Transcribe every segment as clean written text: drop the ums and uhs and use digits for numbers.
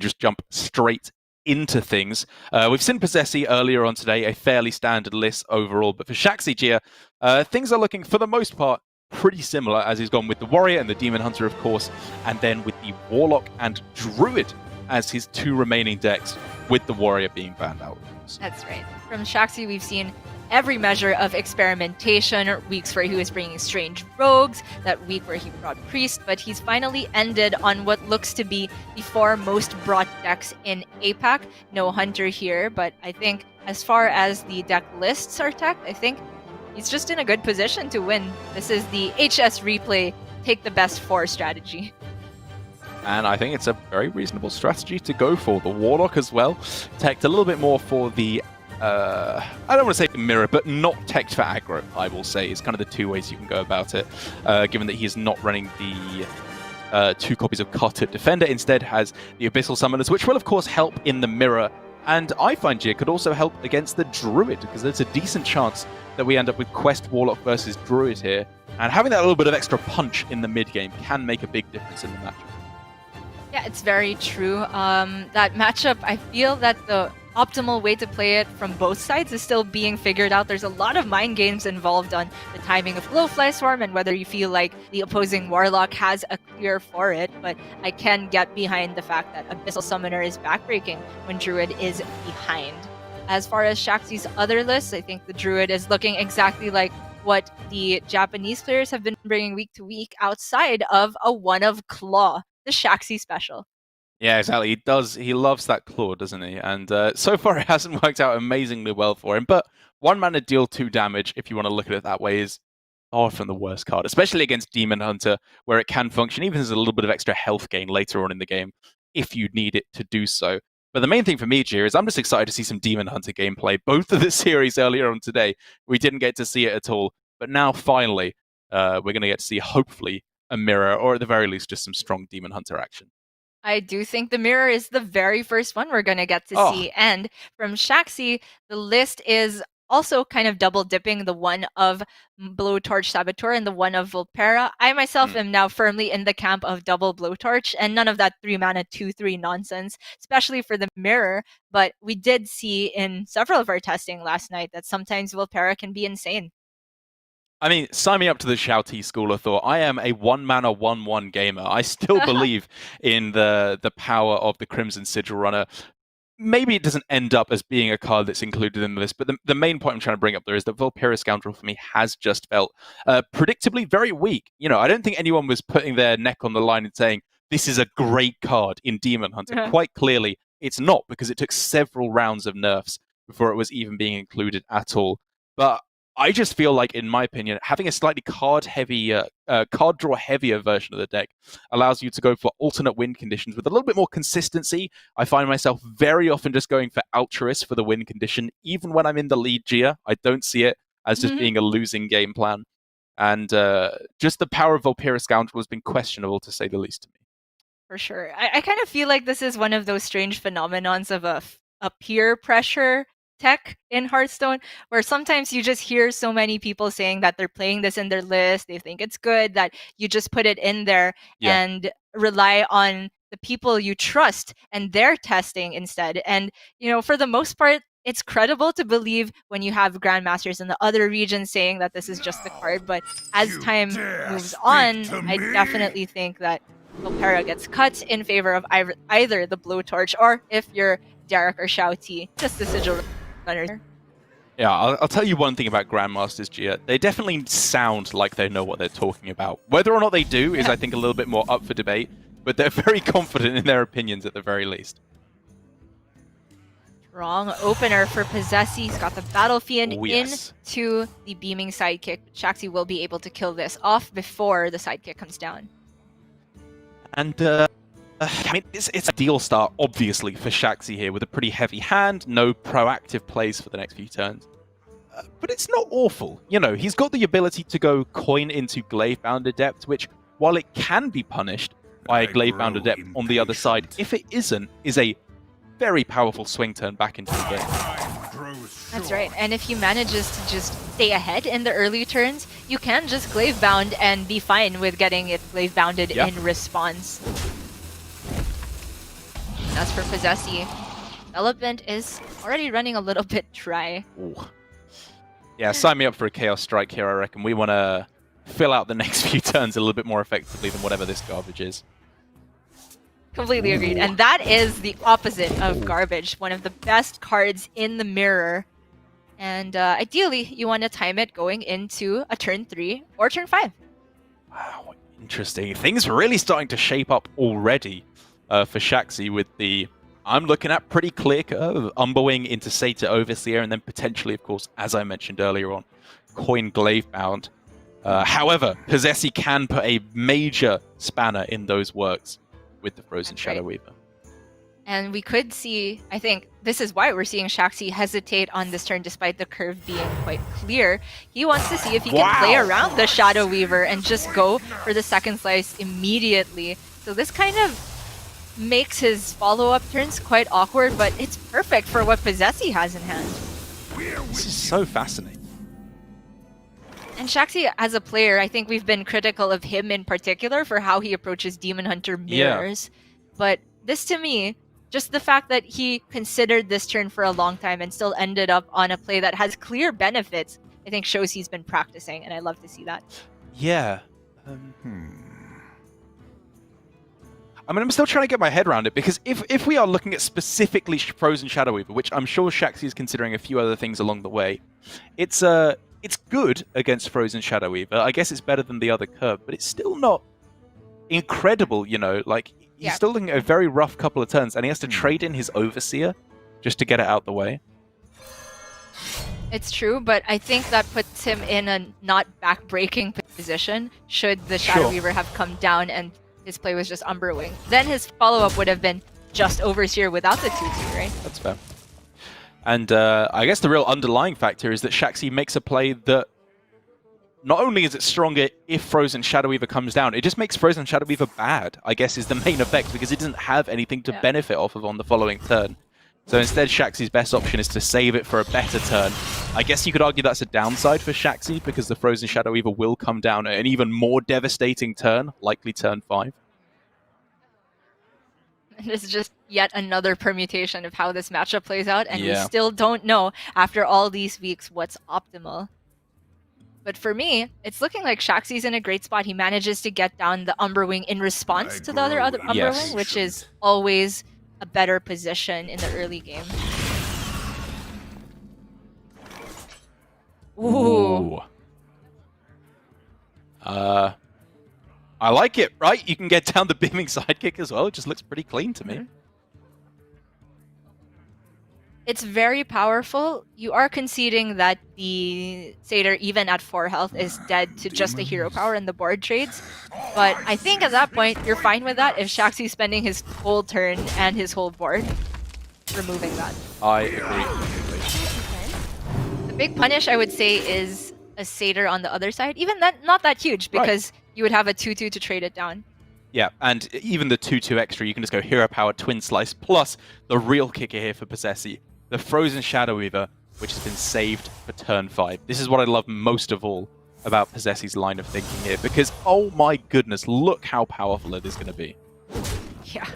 just jump straight into things. We've seen Posesi earlier on today, a fairly standard list overall, but for Shaxy Gia, things are looking, for the most part, pretty similar, as he's gone with the Warrior and the Demon Hunter, of course, and then with the Warlock and Druid as his two remaining decks, with the Warrior being banned out. That's right. From Shaxy, we've seen every measure of experimentation, weeks where he was bringing strange rogues, that week where he brought Priest, but he's finally ended on what looks to be the 4 most brought decks in APAC. No Hunter here, but I think as far as the deck lists are tech, I think he's just in a good position to win. This is the HS replay, take the best 4 strategy. And I think it's a very reasonable strategy to go for. The Warlock as well, teched a little bit more for the, I don't want to say mirror, but not teched for aggro, I will say, is kind of the 2 ways you can go about it, given that he is not running the 2 copies of Cartip Defender, instead has the Abyssal Summoners, which will of course help in the mirror. And I find Gia could also help against the Druid, because there's a decent chance that we end up with Quest Warlock versus Druid here. And having that little bit of extra punch in the mid-game can make a big difference in the matchup. Yeah, it's very true. That matchup, I feel that the optimal way to play it from both sides is still being figured out. There's a lot of mind games involved on the timing of Glowfly Swarm and whether you feel like the opposing Warlock has a clear for it, but I can get behind the fact that Abyssal Summoner is backbreaking when Druid is behind. As far as Shaxy's other lists, I think the Druid is looking exactly like what the Japanese players have been bringing week to week, outside of a one of Claw, the Shaxy special. Yeah, exactly. He does. He loves that claw, doesn't he? And so far, it hasn't worked out amazingly well for him. But 1 mana deal 2 damage, if you want to look at it that way, is far from the worst card, especially against Demon Hunter, where it can function even as a little bit of extra health gain later on in the game, if you need it to do so. But the main thing for me, Gia, is I'm just excited to see some Demon Hunter gameplay. Both of the series earlier on today, we didn't get to see it at all. But now, finally, we're going to get to see, hopefully, a mirror, or at the very least, just some strong Demon Hunter action. I do think the mirror is the very first one we're going to get to see. And from Shaxy, the list is also kind of double dipping, the one of Blowtorch Saboteur and the one of Vulpera. I myself am now firmly in the camp of double Blowtorch and none of that 3 mana 2/3 nonsense, especially for the mirror. But we did see in several of our testing last night that sometimes Vulpera can be insane. I mean, sign me up to the Shouty school of thought. I am a 1 mana 1/1 gamer. I still believe in the power of the Crimson Sigil Runner. Maybe it doesn't end up as being a card that's included in the list, but the main point I'm trying to bring up there is that Vulpera Scoundrel for me has just felt predictably very weak. You know, I don't think anyone was putting their neck on the line and saying, this is a great card in Demon Hunter. Quite clearly, it's not, because it took several rounds of nerfs before it was even being included at all. But I just feel like, in my opinion, having a slightly card draw heavier version of the deck allows you to go for alternate win conditions with a little bit more consistency. I find myself very often just going for Altruist for the win condition, even when I'm in the lead, Gia. I don't see it as just being a losing game plan. And just the power of Vulpera Scoundrel has been questionable, to say the least, to me. For sure. I kind of feel like this is one of those strange phenomenons of a peer pressure tech in Hearthstone, where sometimes you just hear so many people saying that they're playing this in their list, they think it's good, that you just put it in there and rely on the people you trust and their testing instead. And, you know, for the most part, it's credible to believe when you have Grandmasters in the other regions saying that this is just the card, but as time moves on, I definitely think that Vulpera gets cut in favor of either the Blowtorch, or if you're Derek or Shouty, just the Sigil Runner. Yeah, I'll tell you one thing about Grandmasters, Gia. They definitely sound like they know what they're talking about. Whether or not they do is, I think, a little bit more up for debate, but they're very confident in their opinions at the very least. Wrong opener for Posesi. He's got the Battle Fiend into the Beaming Sidekick. Shaxy will be able to kill this off before the Sidekick comes down. And, I mean, it's a deal start, obviously, for Shaxy here, with a pretty heavy hand, no proactive plays for the next few turns. But it's not awful. You know, he's got the ability to go coin into Glaive-bound Adept, which, while it can be punished by a Glaive-bound Adept on the other side, if it isn't, is a very powerful swing turn back into the game. That's right, and if he manages to just stay ahead in the early turns, you can just Glaive-bound and be fine with getting it Glaive-bounded in response. As for Posesi, development is already running a little bit dry. Ooh. Yeah, sign me up for a Chaos Strike here, I reckon. We want to fill out the next few turns a little bit more effectively than whatever this garbage is. Completely agreed. And that is the opposite of garbage. One of the best cards in the mirror. And ideally, you want to time it going into a turn 3 or turn 5. Wow, interesting. Things are really starting to shape up already for Shaxy with the... I'm looking at pretty clear curve. Umberwing into Satyr Overseer, and then potentially, of course, as I mentioned earlier on, Coin Glavebound. However, Posesi can put a major spanner in those works with the Frozen Shadow Weaver. And we could see, I think this is why we're seeing Shaxy hesitate on this turn despite the curve being quite clear. He wants to see if he can play around the Shadow Weaver and just go for the second slice immediately. So this kind of makes his follow-up turns quite awkward, but it's perfect for what Posesi has in hand. This is so fascinating. And Shaxy, as a player, I think we've been critical of him in particular for how he approaches Demon Hunter mirrors. Yeah. But this, to me, just the fact that he considered this turn for a long time and still ended up on a play that has clear benefits, I think shows he's been practicing, and I love to see that. Yeah. I mean, I'm still trying to get my head around it, because if we are looking at specifically Frozen Shadow Weaver, which I'm sure Shaxy is considering a few other things along the way, it's good against Frozen Shadow Weaver. I guess it's better than the other curve, but it's still not incredible, you know? Like, he's still looking at a very rough couple of turns, and he has to trade in his Overseer just to get it out the way. It's true, but I think that puts him in a not back-breaking position should the Shadow Weaver have come down and his play was just Umberwing. Then his follow-up would have been just Overseer without the 2-2, right? That's fair. And I guess the real underlying factor is that Shaxy makes a play that not only is it stronger if Frozen Shadow Weaver comes down, it just makes Frozen Shadow Weaver bad, I guess is the main effect, because it doesn't have anything to benefit off of on the following turn. So instead, Shaxy's best option is to save it for a better turn. I guess you could argue that's a downside for Shaxy, because the Frozen Shadow Weaver will come down at an even more devastating turn, likely turn 5. This is just yet another permutation of how this matchup plays out, and we still don't know, after all these weeks, what's optimal. But for me, it's looking like Shaxy's in a great spot. He manages to get down the Umberwing in response to the other Umberwing, which is always a better position in the early game. Ooh. I like it, right? You can get down the beaming sidekick as well. It just looks pretty clean to me. It's very powerful. You are conceding that the Satyr, even at 4 health, is dead to just the hero power and the board trades. But I think at that point, you're fine with that if Shaxy's spending his whole turn and his whole board removing that. I agree. The big punish, I would say, is a Satyr on the other side. Even that, not that huge, because you would have a 2-2 to trade it down. Yeah, and even the 2-2 extra, you can just go Hero Power, Twin Slice, plus the real kicker here for Posesi, the Frozen Shadow Weaver, which has been saved for turn 5. This is what I love most of all about Posesi's line of thinking here, because, oh my goodness, look how powerful it is going to be. Yeah,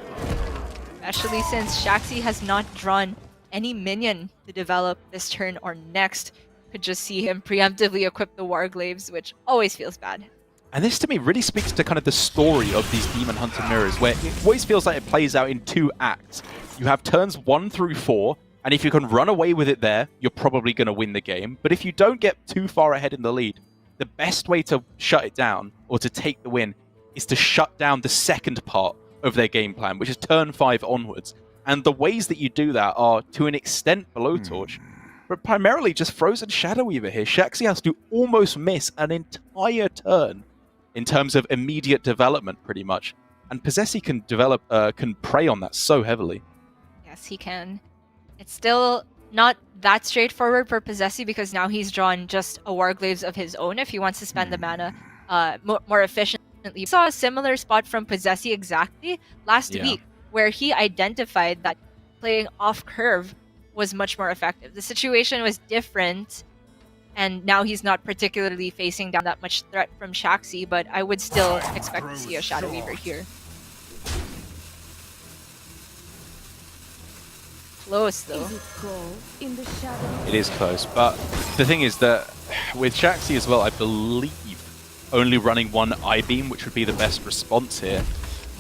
especially since Shaxy has not drawn any minion to develop this turn or next. Could just see him preemptively equip the Warglaves, which always feels bad. And this, to me, really speaks to kind of the story of these Demon Hunter mirrors, where it always feels like it plays out in 2 acts. You have turns 1 through 4, and if you can run away with it there, you're probably going to win the game. But if you don't get too far ahead in the lead, the best way to shut it down, or to take the win, is to shut down the second part of their game plan, which is turn 5 onwards. And the ways that you do that are, to an extent, Blowtorch, but primarily just Frozen Shadow Weaver here. Shaxy has to almost miss an entire turn in terms of immediate development, pretty much. And Posesi can prey on that so heavily. Yes, he can. It's still not that straightforward for Posesi, because now he's drawn just a Warglaves of his own if he wants to spend the mana more efficiently. We saw a similar spot from Posesi exactly last week, where he identified that playing off curve was much more effective. The situation was different, and now he's not particularly facing down that much threat from Shaxy, but I would still expect to see a Shadow Weaver here. Close though. It is close, but the thing is that with Shaxy as well, I believe only running one I-beam, which would be the best response here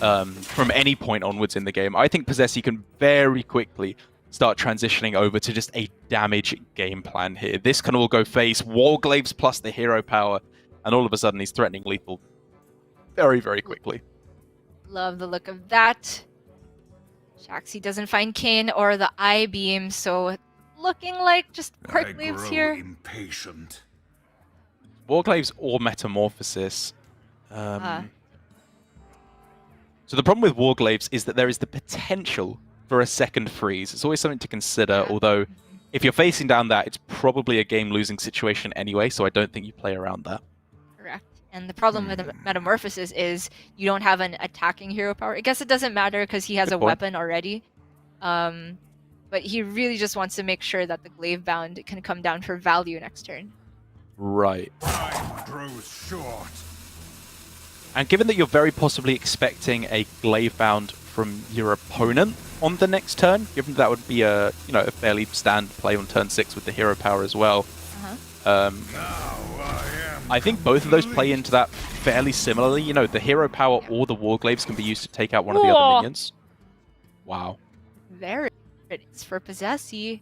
from any point onwards in the game. I think Posesi can very quickly start transitioning over to just a damage game plan here. This can all go face, Warglaives plus the hero power, and all of a sudden he's threatening lethal very, very quickly. Love the look of that. Shaxy doesn't find Kane or the I-beam, so looking like just Warglaives here. Impatient. Warglaives or Metamorphosis. So the problem with Warglaives is that there is the potential for a second freeze. It's always something to consider, although if you're facing down that, it's probably a game-losing situation anyway, so I don't think you play around that. Correct. And the problem with the Metamorphosis is you don't have an attacking hero power. I guess it doesn't matter because he has a weapon already. But he really just wants to make sure that the Glaive Bound can come down for value next turn. Right. Time grows short. And given that you're very possibly expecting a Glaive Bound from your opponent on the next turn, given that would be a a fairly stand play on turn 6 with the hero power as well. I think both of those play into that fairly similarly. The hero power or the Warglaives can be used to take out one of the other minions. Wow. Very good. It's for Posesi.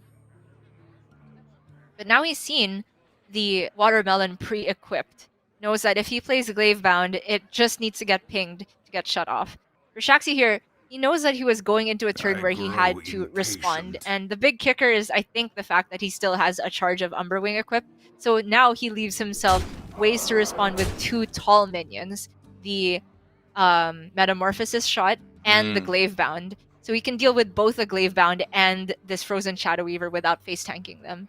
But now he's seen the Watermelon pre-equipped. Knows that if he plays Glaive Bound, it just needs to get pinged to get shut off. For Shaxy here, he knows that he was going into a turn where he had to respond. And the big kicker is, I think, the fact that he still has a charge of Umberwing equipped. So now he leaves himself ways to respond with 2 tall minions. The Metamorphosis shot and the Glaive Bound. So he can deal with both the Glaive Bound and this Frozen Shadow Weaver without face tanking them.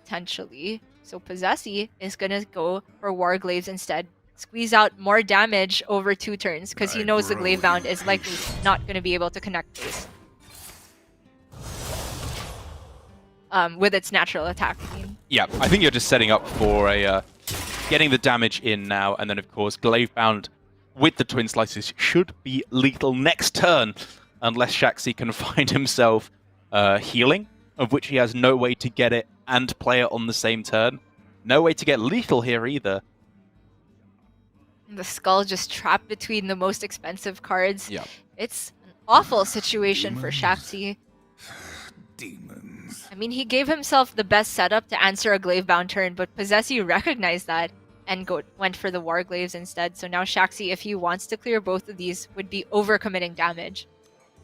Potentially. So Posesi is going to go for Warglaives instead. Squeeze out more damage over 2 turns because he knows the Glaive Bound is likely not going to be able to connect this. With its natural attack, I mean. Yeah, I think you're just setting up for a getting the damage in now, and then of course Glaive Bound with the Twin Slices should be lethal next turn, unless Shaxy can find himself healing, of which he has no way to get it and play it on the same turn. No way to get lethal here either. The skull just trapped between the most expensive cards. Yeah. It's an awful situation for Shaxy. Demons. I mean, he gave himself the best setup to answer a Glaive Bound turn, but Posesi recognized that and went for the Warglaives instead. So now Shaxy, if he wants to clear both of these, would be overcommitting damage.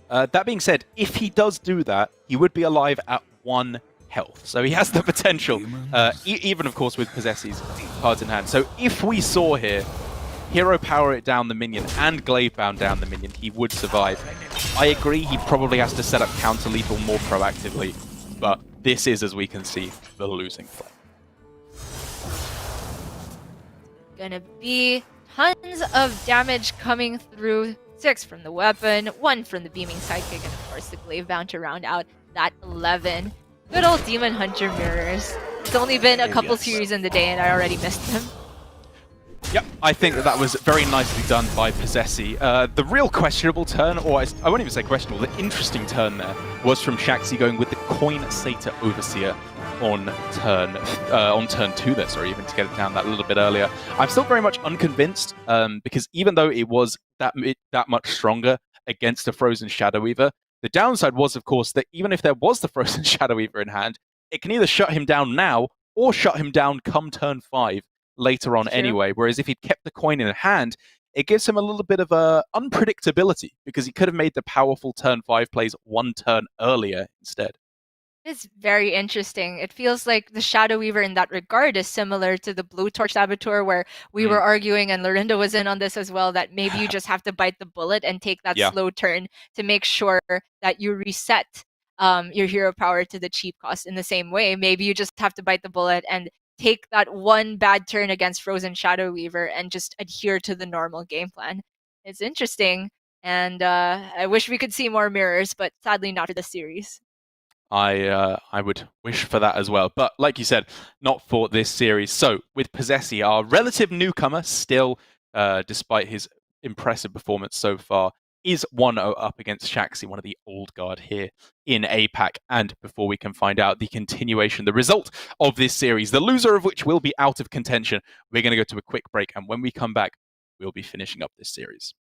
That being said, if he does do that, he would be alive at 1 health. So he has the potential, even of course with Posesi's cards in hand. So if we saw here, hero power it down the minion and Glaive Bound down the minion, he would survive. I agree, he probably has to set up counter lethal more proactively, but this is, as we can see, the losing play. Gonna be tons of damage coming through. 6 from the weapon, 1 from the beaming sidekick, and of course the Glaive Bound to round out that 11. Good old Demon Hunter mirrors. It's only been a couple series in the day and I already missed them. Yep, I think that was very nicely done by Posesi. The real questionable turn, or I won't even say questionable, the interesting turn there was from Shaxy going with the Coin Satyr Overseer on turn 2 there, sorry, even to get it down that little bit earlier. I'm still very much unconvinced, because even though it was that much stronger against a Frozen Shadow Weaver, the downside was, of course, that even if there was the Frozen Shadow Weaver in hand, it can either shut him down now or shut him down come turn 5 later on anyway. Whereas if he'd kept the coin in hand, it gives him a little bit of unpredictability because he could have made the powerful turn 5 plays 1 turn earlier instead. It's very interesting. It feels like the Shadow Weaver in that regard is similar to the Blue Torch Saboteur, where we were arguing, and Lorinda was in on this as well, that maybe you just have to bite the bullet and take that slow turn to make sure that you reset your hero power to the cheap cost. In the same way, maybe you just have to bite the bullet and take that 1 bad turn against Frozen Shadow Weaver and just adhere to the normal game plan. It's interesting, and I wish we could see more mirrors, but sadly not for the series. I would wish for that as well. But like you said, not for this series. So with Posesi, our relative newcomer, still, despite his impressive performance so far, is 1-0 up against Shaxy, one of the old guard here in APAC. And before we can find out the continuation, the result of this series, the loser of which will be out of contention, we're going to go to a quick break. And when we come back, we'll be finishing up this series.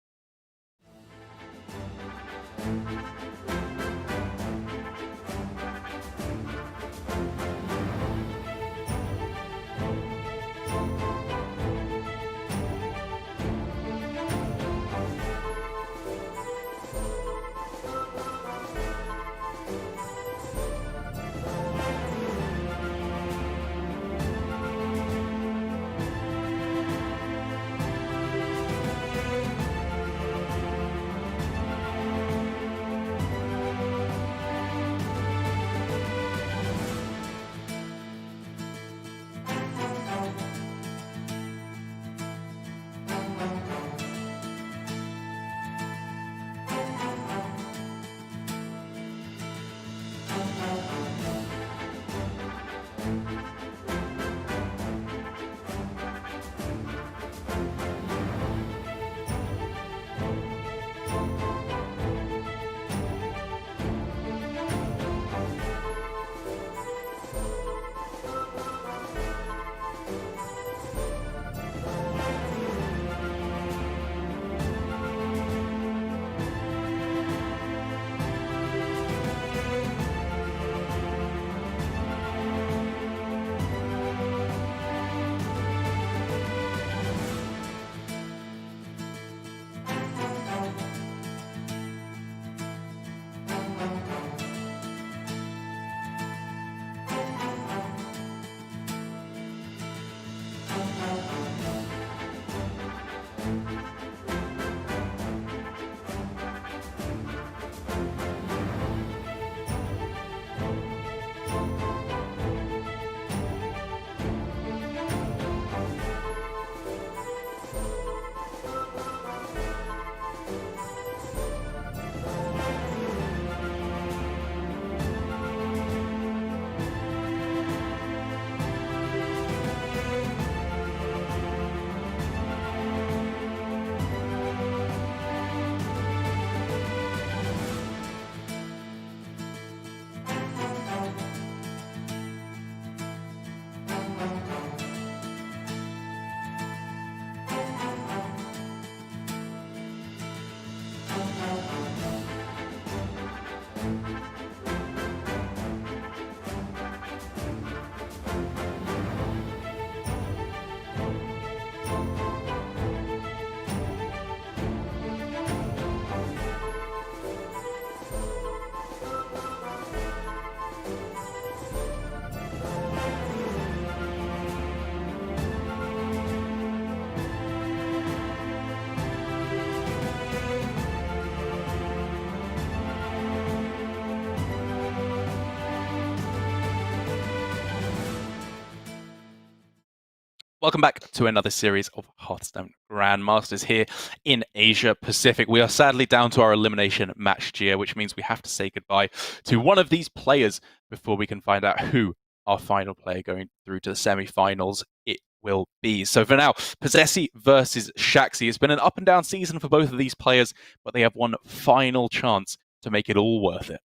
Welcome back to another series of Hearthstone Grandmasters here in Asia Pacific. We are sadly down to our elimination match, Gia, which means we have to say goodbye to one of these players before we can find out who our final player going through to the semi-finals it will be. So for now, Posesi versus Shaxy. It's been an up and down season for both of these players, but they have one final chance to make it all worth it.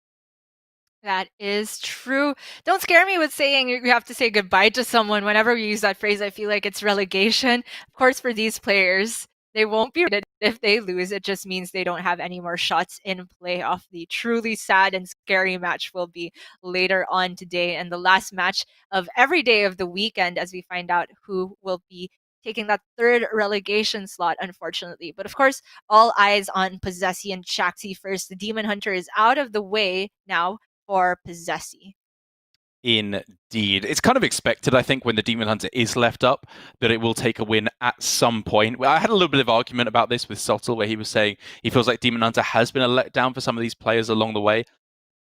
That is true. Don't scare me with saying you have to say goodbye to someone. Whenever we use that phrase, I feel like it's relegation. Of course, for these players, they won't be relegated if they lose. It just means they don't have any more shots in playoff. The truly sad and scary match will be later on today, and the last match of every day of the weekend as we find out who will be taking that third relegation slot, unfortunately. But of course, all eyes on Posesi and Shaxy first. The Demon Hunter is out of the way now for Posesi. Indeed. It's kind of expected, I think, when the Demon Hunter is left up, that it will take a win at some point. I had a little bit of argument about this with Sotil, where he was saying he feels like Demon Hunter has been a letdown for some of these players along the way.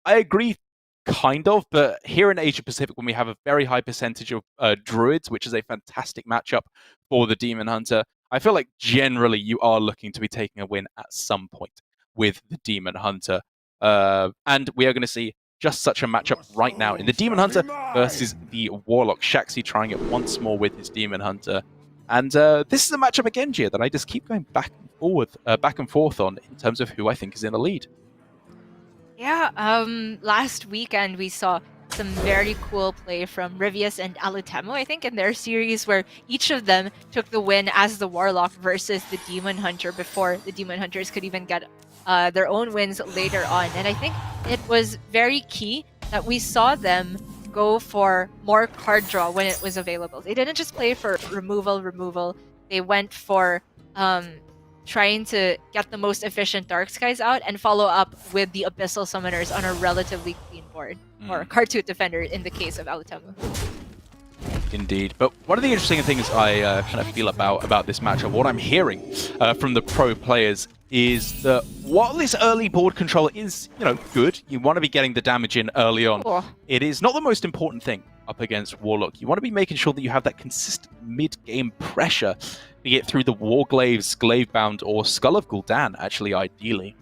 I agree, kind of, but here in Asia Pacific, when we have a very high percentage of Druids, which is a fantastic matchup for the Demon Hunter, I feel like generally you are looking to be taking a win at some point with the Demon Hunter. And we are going to see just such a matchup right now in the Demon Hunter versus the Warlock. Shaxy trying it once more with his Demon Hunter. And this is a matchup again, Gia, that I just keep going back and forth on in terms of who I think is in the lead. Yeah, last weekend we saw some very cool play from Rivius and Alitemo, I think, in their series where each of them took the win as the Warlock versus the Demon Hunter before the Demon Hunters could even get their own wins later on. And I think it was very key that we saw them go for more card draw when it was available. They didn't just play for removal. They went for trying to get the most efficient Dark Skies out and follow up with the Abyssal Summoners on a relatively clean board. Or Cartoot Defender in the case of Alitemo. Indeed. But one of the interesting things I kind of feel about this matchup, what I'm hearing from the pro players, is that while this early board control is, good, you want to be getting the damage in early on, it is not the most important thing up against Warlock. You want to be making sure that you have that consistent mid-game pressure, be it through the Warglaves, Glavebound, or Skull of Gul'dan, actually, ideally.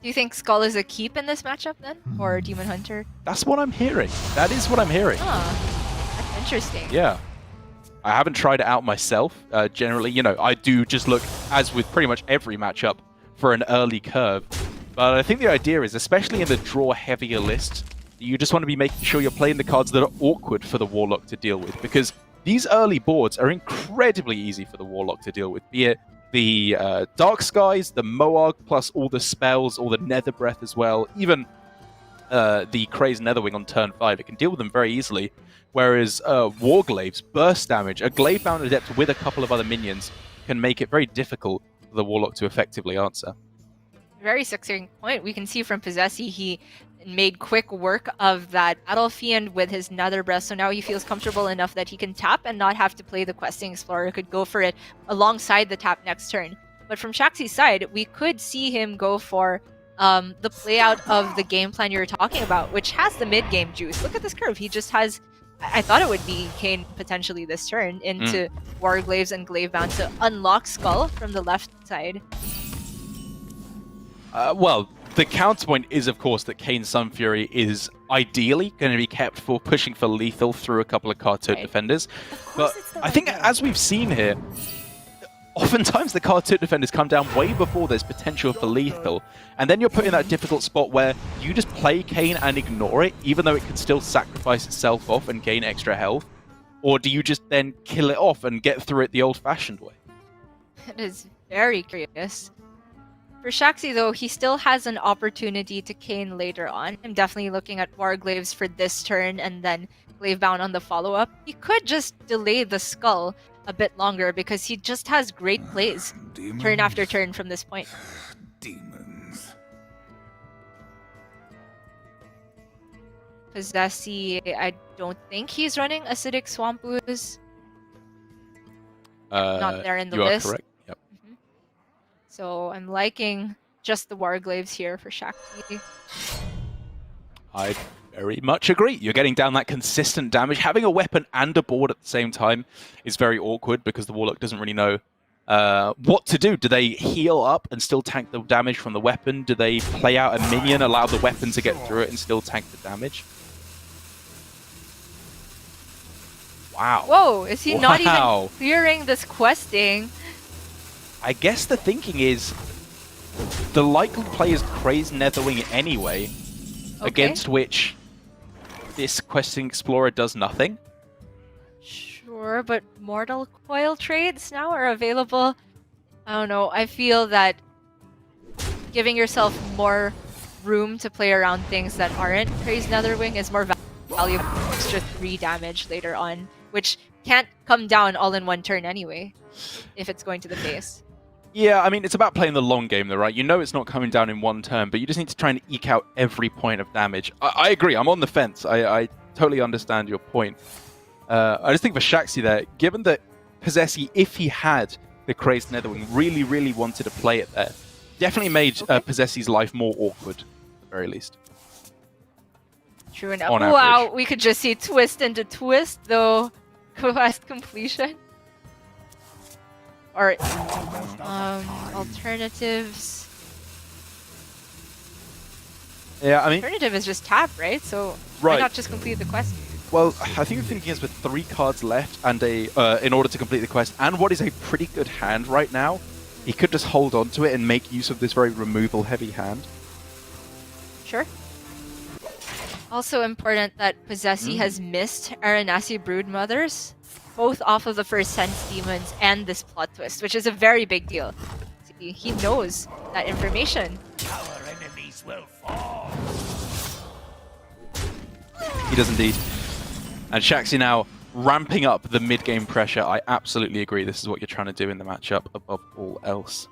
Do you think Skull is a keep in this matchup then? Or Demon Hunter? That's what I'm hearing. That is what I'm hearing. That's interesting. Yeah. I haven't tried it out myself. Generally, I do just look, as with pretty much every matchup, for an early curve. But I think the idea is, especially in the draw-heavier lists, you just want to be making sure you're playing the cards that are awkward for the Warlock to deal with. Because these early boards are incredibly easy for the Warlock to deal with, be it the Dark Skies, the Moarg, plus all the spells, all the Nether Breath as well, even the Crazed Netherwing on turn 5. It can deal with them very easily, whereas Warglaves, burst damage, a Glavebound Adept with a couple of other minions can make it very difficult for the Warlock to effectively answer. Very succinct point. We can see from Posesi, he made quick work of that Battle Fiend with his Nether Breath, so now he feels comfortable enough that he can tap and not have to play the Questing Explorer. Could go for it alongside the tap next turn. But from Shaxy's side, we could see him go for the play out of the game plan you're talking about, which has the mid-game juice. Look at this curve. He just has... I thought it would be Kayn potentially this turn into Warglaves and Glavebound to unlock Skull from the left side. Well, the counterpoint is, of course, that Kayn Sunfury is ideally going to be kept for pushing for lethal through a couple of Cartoot Defenders. But I think, as we've seen here, oftentimes the Cartoot Defenders come down way before there's potential for lethal. And then you're put in that difficult spot where you just play Kayn and ignore it, even though it can still sacrifice itself off and gain extra health. Or do you just then kill it off and get through it the old-fashioned way? It is very curious. For Shaxy, though, he still has an opportunity to Kayn later on. I'm definitely looking at Warglaves for this turn and then Glavebound on the follow-up. He could just delay the Skull a bit longer because he just has great plays turn after turn from this point. Demons. Posesi, I don't think he's running Acidic Swamp Ooze. Not there in the list. You are correct. Yep. So I'm liking just the Warglaves here for Shaxy. I very much agree. You're getting down that consistent damage. Having a weapon and a board at the same time is very awkward because the Warlock doesn't really know what to do. Do they heal up and still tank the damage from the weapon? Do they play out a minion, allow the weapon to get through it and still tank the damage? Wow. Whoa, is he not even clearing this questing? I guess the thinking is the likely play is Crazed Netherwing anyway, against which this Questing Explorer does nothing. Sure, but Mortal Coil trades now are available. I don't know, I feel that giving yourself more room to play around things that aren't Crazed Netherwing is more valuable than extra 3 damage later on, which can't come down all in one turn anyway, if it's going to the face. Yeah, I mean, it's about playing the long game though, right? You know it's not coming down in one turn, but you just need to try and eke out every point of damage. I agree, I'm on the fence. I totally understand your point. I just think for Shaxy there, given that Posesi, if he had the Crazed Netherwing, really wanted to play it there, definitely made Posesi's life more awkward, at the very least. True enough. Wow, we could just see twist into twist, though. Quest completion. Or alternatives. Yeah, I mean, alternative is just tap, right? So why not just complete the quest? Well, I think the thinking is with 3 cards left and in order to complete the quest, and what is a pretty good hand right now, he could just hold on to it and make use of this very removal-heavy hand. Sure. Also important that Posesi has missed Aranasi Broodmothers, both off of the first Sense Demons and this plot twist, which is a very big deal. See, he knows that information. Our enemies will fall. He does indeed. And Shaxy now ramping up the mid-game pressure. I absolutely agree. This is what you're trying to do in the matchup above all else.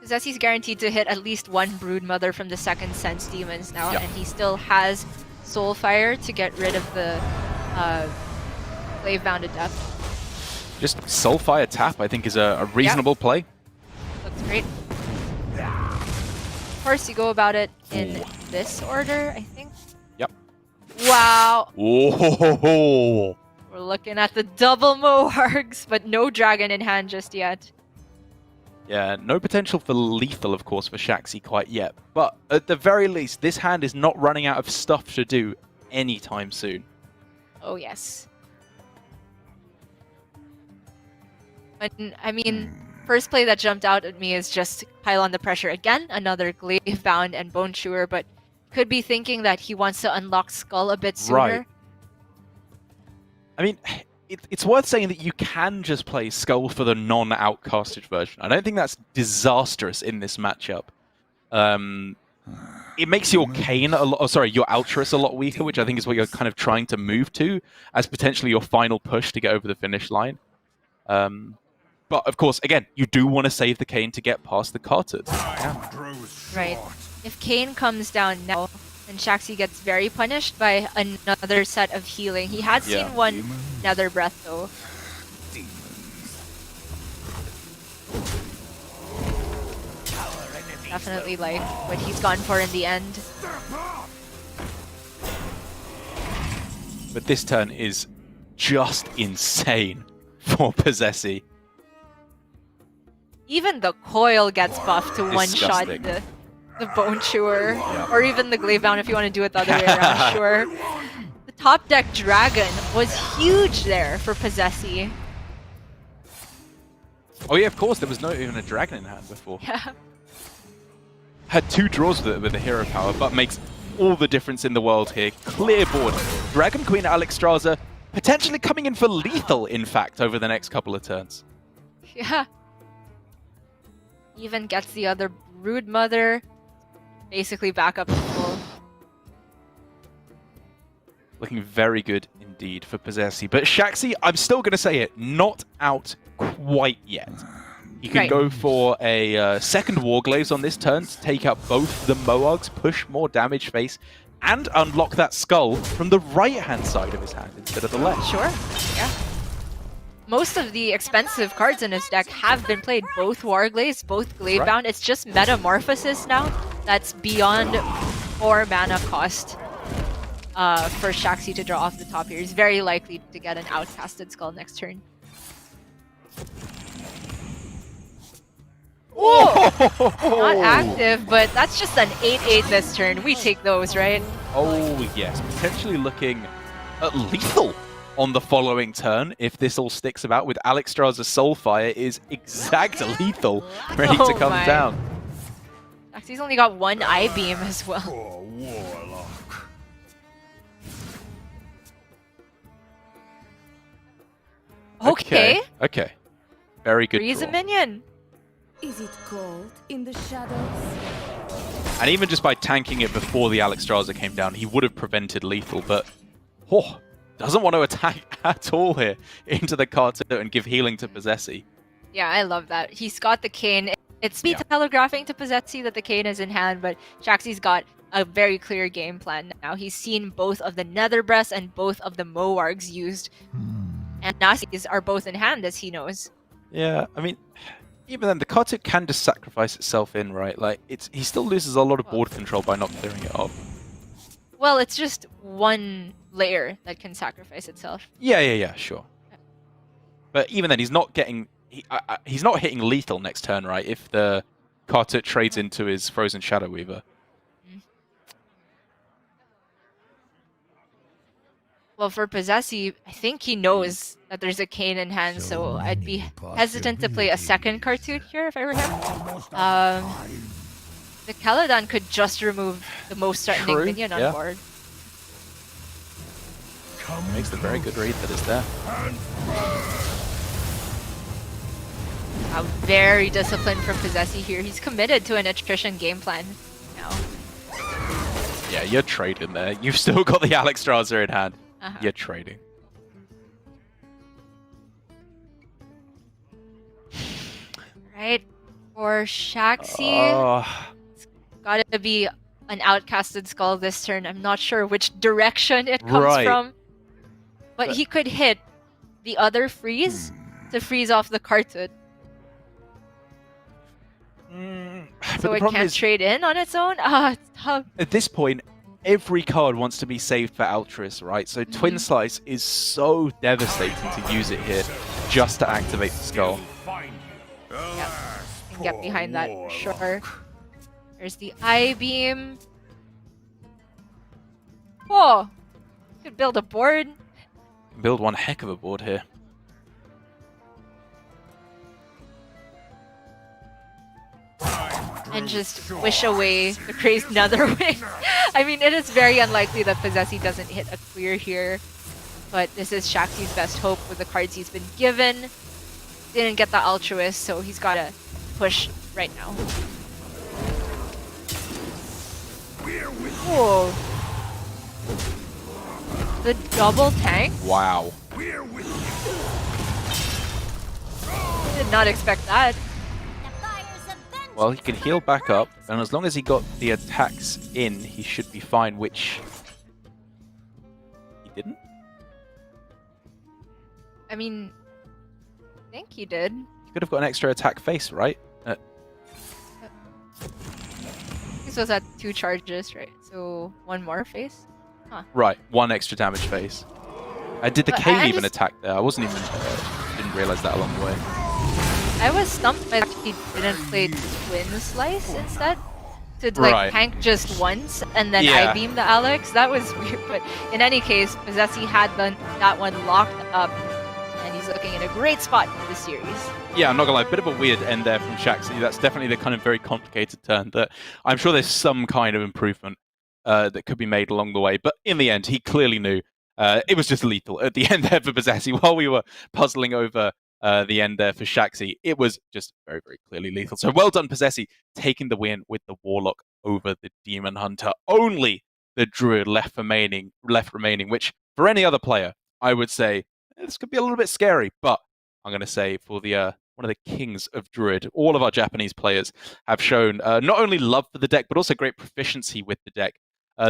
Posesi's guaranteed to hit at least 1 Broodmother from the second Sense Demons now, Yep. and he still has Soulfire to get rid of the Glaive-bound Adept. Just Soulfire tap, I think, is a reasonable play. Looks great. Of course, you go about it in this order, I think. Yep. Wow. Oh! We're looking at the double Moargs, but no dragon in hand just yet. Yeah, no potential for lethal, of course, for Shaxy quite yet. But at the very least, this hand is not running out of stuff to do anytime soon. Oh, yes. But, I mean, first play that jumped out at me is just pile on the pressure again. Another Glaive Bound and Bone Chewer, but could be thinking that he wants to unlock Skull a bit sooner. Right. I mean, it's worth saying that you can just play Skull for the non-outcasted version. I don't think that's disastrous in this matchup. It makes your Kayn a lot, your Altruis a lot weaker, which I think is what you're kind of trying to move to as potentially your final push to get over the finish line. But of course, again, you do want to save the Kayn to get past the Carters. Right. If Kayn comes down now, then Shaxy gets very punished by another set of healing. He had seen one Nether Breath though. Definitely like what he's gone for in the end. But this turn is just insane for Posesi. Even the coil gets buffed to one-shot Disgusting. the Bone Chewer, or even the Glaive Bound if you want to do it the other way around, sure. The top deck Dragon was huge there for Posesi. Oh yeah, of course, there was not even a dragon in hand before. Yeah. Had 2 draws with the hero power, but makes all the difference in the world here. Clear board. Dragon Queen Alexstrasza potentially coming in for lethal, in fact, over the next couple of turns. Yeah. Even gets the other Broodmother. Basically back up to full. Looking very good indeed for Posesi. But Shaxy, I'm still going to say it, not out quite yet. You can go for a second Warglaives on this turn to take out both the Moargs, push more damage face, and unlock that skull from the right-hand side of his hand instead of the left. Sure, yeah. Most of the expensive cards in his deck have been played, both Warglaives, both Glaive Bound. It's just Metamorphosis now that's beyond 4 mana cost for Shaxy to draw off the top here. He's very likely to get an outcasted skull next turn. Oh! Not active, but that's just an 8/8 this turn. We take those, right? Oh, yes. Potentially looking at lethal on the following turn if this all sticks about with Alexstrasza's Soulfire is exact lethal ready to come down. Shaxy's only got 1 Eye Beam as well. Poor Warlock. Okay. Okay. Very good Freeze a draw. minion. Is it cold in the shadows? And even just by tanking it before the Alexstrasza came down, he would have prevented lethal, but doesn't want to attack at all here into the Carter and give healing to Posesi. Yeah, I love that. He's got the Kayn. It's me telegraphing to Posesi that the Kayn is in hand, but Shaxy's got a very clear game plan now. He's seen both of the Nether Breasts and both of the Moargs used. And Nasis are both in hand, as he knows. Yeah, I mean, even then, the Carter can just sacrifice itself in, right? Like, he still loses a lot of board control by not clearing it off. Well, it's just one layer that can sacrifice itself. Yeah, sure. But even then, he's not getting... he's not hitting lethal next turn, right? If the Carter trades into his Frozen Shadow Weaver. Well, for Posesi, I think he knows that there's a cane in hand, so I'd be hesitant to play a second cartoon here if I were him. The Caladan could just remove the most threatening minion on board. Makes the very good read that is there. Very disciplined from Posesi here. He's committed to an attrition game plan now. Yeah, you're trading there. You've still got the Alexstrasza in hand. You're trading. Right. For Shaxy, it's gotta be an outcasted skull this turn. I'm not sure which direction it comes from. But he could hit the other freeze to freeze off the cartoon. So it can't trade in on its own? It's tough. At this point, every card wants to be saved for Altruist, right? So Twin Slice is so devastating to use it here just to activate the skull. Yep. Can get behind that for sure. There's the I-beam. Oh! Could build a board. Build one heck of a board here. And just wish away the crazed Netherwing. I mean, it is very unlikely that Posesi doesn't hit a clear here. But this is Shaxy's best hope with the cards he's been given. Didn't get the Altruist, so he's got to push right now. Whoa. The double tank? Wow. Did not expect that. Well, he can heal back up, and as long as he got the attacks in, he should be fine, which he didn't? I mean, I think he did. He could have got an extra attack face, right? This was at 2 charges, right? So 1 more face? Huh. Right, 1 extra damage face. Did the cane even attack there? I wasn't even... didn't realize that along the way. I was stumped by that he didn't play Twin Slice instead. To like tank just once and then I-beam the Alex. That was weird, but in any case, Posesi had that one locked up, and he's looking in a great spot for the series. Yeah, I'm not gonna lie, a bit of a weird end there from Shaxy. That's definitely the kind of very complicated turn that I'm sure there's some kind of improvement that could be made along the way. But in the end, he clearly knew it was just lethal at the end there for Posesi. While we were puzzling over the end there for Shaxy, it was just very, very clearly lethal. So well done, Posesi, taking the win with the Warlock over the Demon Hunter. Only the Druid left remaining, which for any other player, I would say this could be a little bit scary. But I'm going to say for the one of the kings of Druid, all of our Japanese players have shown not only love for the deck, but also great proficiency with the deck.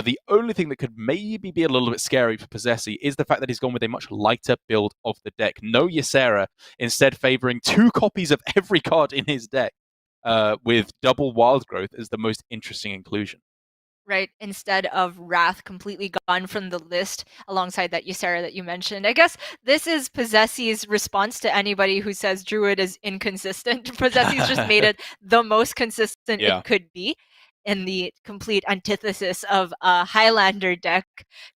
The only thing that could maybe be a little bit scary for Posesi is the fact that he's gone with a much lighter build of the deck. No Ysera, instead favoring 2 copies of every card in his deck, with double Wild Growth as the most interesting inclusion. Right, instead of Wrath completely gone from the list alongside that Ysera that you mentioned. I guess this is Posesi's response to anybody who says Druid is inconsistent. Posesi's just made it the most consistent it could be, in the complete antithesis of a Highlander deck.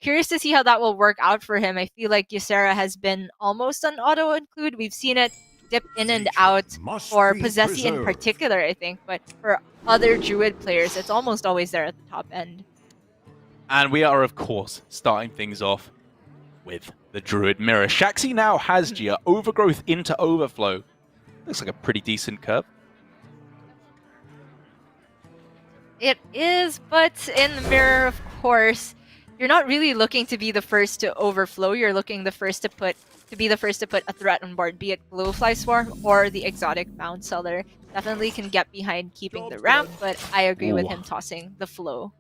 Curious to see how that will work out for him. I feel like Ysera has been almost an auto-include. We've seen it dip in and out for Posesi in particular, I think. But for other Druid players, it's almost always there at the top end. And we are, of course, starting things off with the Druid Mirror. Shaxy now has Gia. Overgrowth into Overflow. Looks like a pretty decent curve. It is, but in the mirror, of course, you're not really looking to be the first to overflow. You're looking to be the first to put a threat on board, be it Glowfly Swarm or the exotic Bound Seller. Definitely can get behind keeping the ramp, but I agree with him tossing the flow.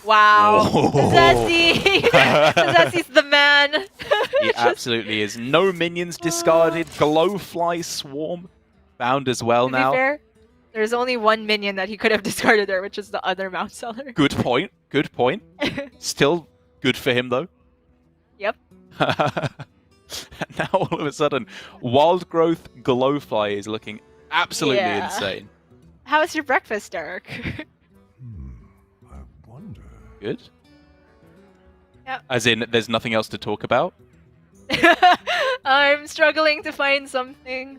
Wow, Posesi! Posesi's the man! He absolutely is. No minions discarded. Glowfly Swarm bound as well now. To be fair, there's only 1 minion that he could have discarded there, which is the other Mount Seller. Good point. Good point. Still good for him, though. Yep. Now, all of a sudden, Wild Growth Glowfly is looking absolutely insane. How was your breakfast, Derek? Good. Yeah. As in, there's nothing else to talk about? I'm struggling to find something.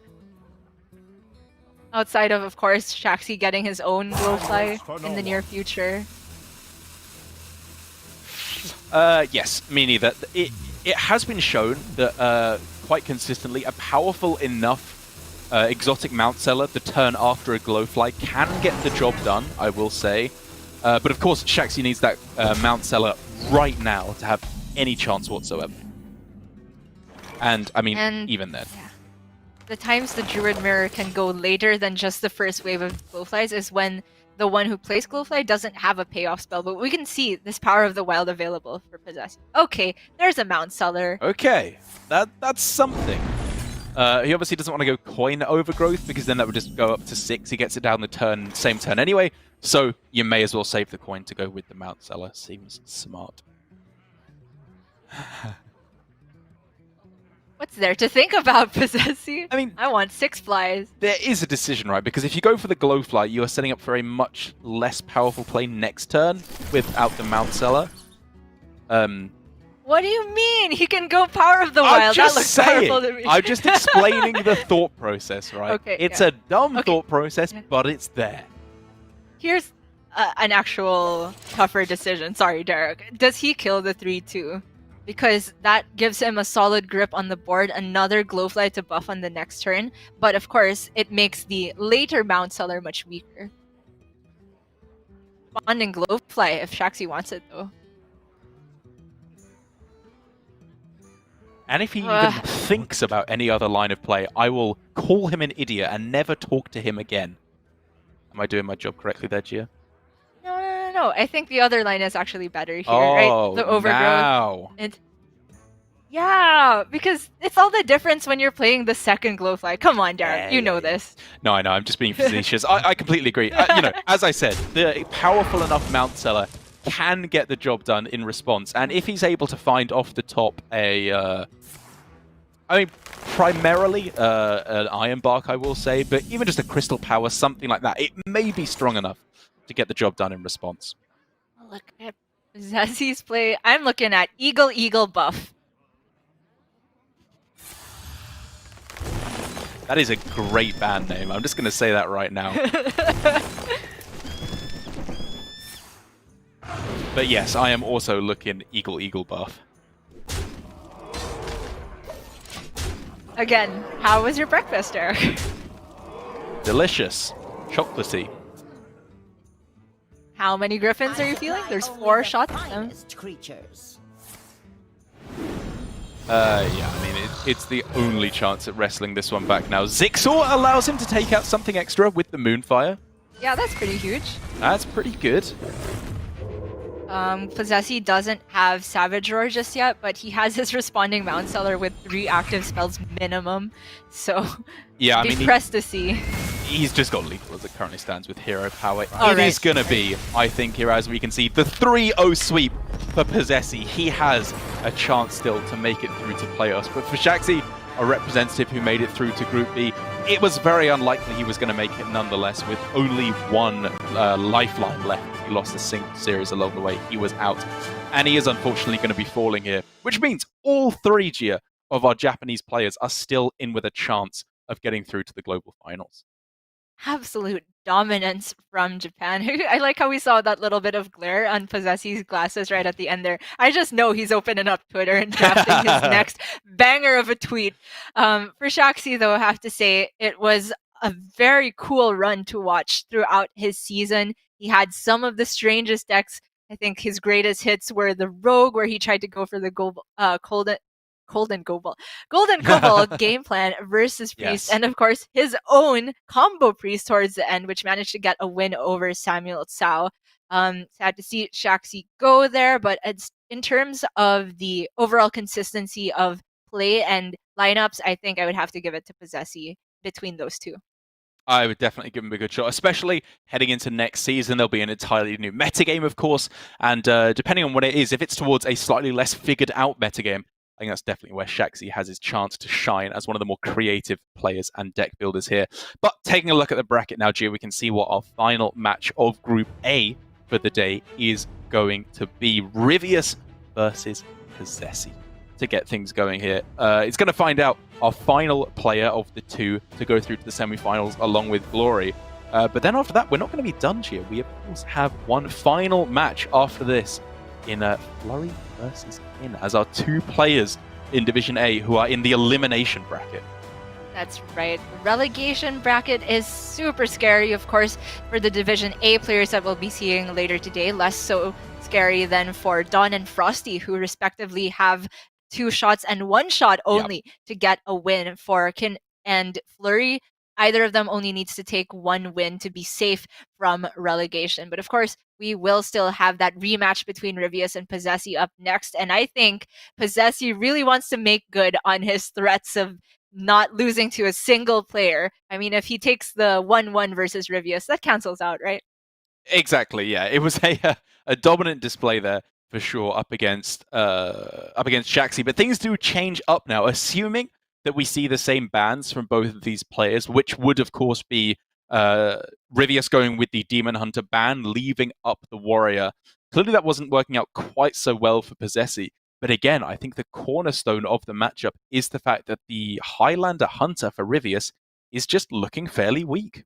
Outside of course, Shaxy getting his own Glowfly in the near future. Yes, me neither. It has been shown that quite consistently a powerful enough exotic Mount Seller the turn after a Glowfly can get the job done, I will say. But of course, Shaxy needs that Mount Seller right now to have any chance whatsoever. And, I mean, even then. Yeah. The times the Druid Mirror can go later than just the first wave of Glowflies is when the one who plays Glowfly doesn't have a payoff spell, but we can see this Power of the Wild available for Posesi. Okay, there's a Mount Seller. Okay, that's something. He obviously doesn't want to go Coin Overgrowth, because then that would just go up to 6. He gets it down the same turn anyway, so you may as well save the coin to go with the Mount Seller. Seems smart. What's there to think about, Posesi? I mean, I want 6 flies. there is a decision, right? Because if you go for the Glowfly, you are setting up for a much less powerful play next turn without the Mount Seller. What do you mean? He can go Power of the Wild. That looks powerful to me. I'm just explaining the thought process, right? Okay, it's a dumb thought process, Yeah. but it's there. Here's an actual tougher decision. Sorry, Derek. Does he kill the 3-2? Because that gives him a solid grip on the board, another Glowfly to buff on the next turn. But of course, it makes the later Mount Seller much weaker. Bonding Glowfly if Shaxy wants it, though. And if he even thinks about any other line of play, I will call him an idiot and never talk to him again. Am I doing my job correctly there, Gia? No. I think the other line is actually better here, Oh, right? The Overgrowth. now. Yeah, because it's all the difference when you're playing the second Glowfly. Come on, Derek, you know this. No, I know. I'm just being facetious. I completely agree. As I said, the powerful enough Mount Seller can get the job done in response. And if he's able to find off the top primarily an Iron Bark, I will say, but even just a Crystal Power, something like that, it may be strong enough to get the job done in response. Look at Zazzy's play. I'm looking at Eagle buff. That is a great band name. I'm just going to say that right now. But yes, I am also looking Eagle buff. Again, how was your breakfast, Eric? Delicious. Chocolatey. How many Griffins are you feeling? There's 4 shots of them. Creatures. Yeah, I mean, it's the only chance at wrestling this one back now. Zixor allows him to take out something extra with the Moonfire. Yeah, that's pretty huge. That's pretty good. Posesi doesn't have Savage Roar just yet, but he has his responding Mount Seller with 3 active spells minimum. So, yeah, I be mean, pressed to see. He's just got lethal as it currently stands with hero power. Oh, It is going to be, I think, here as we can see, the 3-0 sweep for Posesi. He has a chance still to make it through to playoffs. But for Shaxy, a representative who made it through to Group B, it was very unlikely he was going to make it nonetheless, with only one lifeline left. He lost a single series along the way. He was out. And he is unfortunately going to be falling here, which means all 3 Gia of our Japanese players are still in with a chance of getting through to the global finals. Absolute dominance from Japan. I like how we saw that little bit of glare on Posesi's glasses right at the end there. I just know he's opening up Twitter and drafting his next banger of a tweet. For Shaxy, though, I have to say it was a very cool run to watch throughout his season. He had some of the strangest decks. I think his greatest hits were the Rogue, where he tried to go for the Golden Kobold game plan versus Priest, Yes. and of course his own combo Priest towards the end, which managed to get a win over Samuel Tsao. Sad to see Shaxy go there, but it's, in terms of the overall consistency of play and lineups, I think I would have to give it to Posesi between those two. I would definitely give him a good shot, especially heading into next season. There'll be an entirely new metagame, of course, and depending on what it is, if it's towards a slightly less figured out metagame, I think that's definitely where Shaxy has his chance to shine as one of the more creative players and deck builders here. But taking a look at the bracket now, Gio, we can see what our final match of Group A for the day is going to be. Rivius versus Posesi to get things going here. It's going to find out our final player of the two to go through to the semi-finals along with Glory. But then after that, we're not going to be done here. We, of course, have one final match after this in Flurry versus In, as our two players in Division A who are in the elimination bracket. That's right. The relegation bracket is super scary, of course, for the Division A players that we'll be seeing later today. Less so scary than for Dawn and Frosty, who respectively have 2 shots and 1 shot only to get a win. For Kin and Flurry, either of them only needs to take 1 win to be safe from relegation. But of course, we will still have that rematch between Rivius and Posesi up next. And I think Posesi really wants to make good on his threats of not losing to a single player. I mean, if he takes the 1-1 versus Rivius, that cancels out, right? Exactly, yeah. It was a dominant display there for sure up against Shaxy. But things do change up now, assuming that we see the same bans from both of these players, which would, of course, be Rivius going with the Demon Hunter ban, leaving up the Warrior. Clearly that wasn't working out quite so well for Posesi. But again, I think the cornerstone of the matchup is the fact that the Highlander Hunter for Rivius is just looking fairly weak.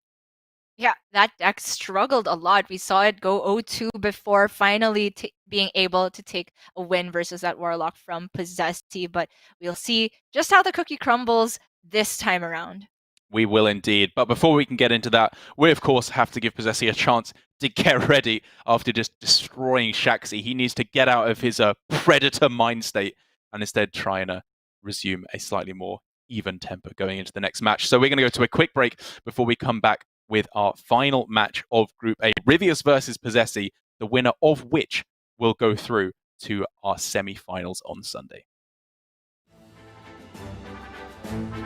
Yeah, that deck struggled a lot. We saw it go 0-2 before finally being able to take a win versus that Warlock from Posesi. But we'll see just how the cookie crumbles this time around. We will indeed. But before we can get into that, we of course have to give Posesi a chance to get ready after just destroying Shaxy. He needs to get out of his predator mind state and instead try and resume a slightly more even tempo going into the next match. So we're going to go to a quick break before we come back with our final match of Group A, Rivius versus Posesi, the winner of which will go through to our semi-finals on Sunday.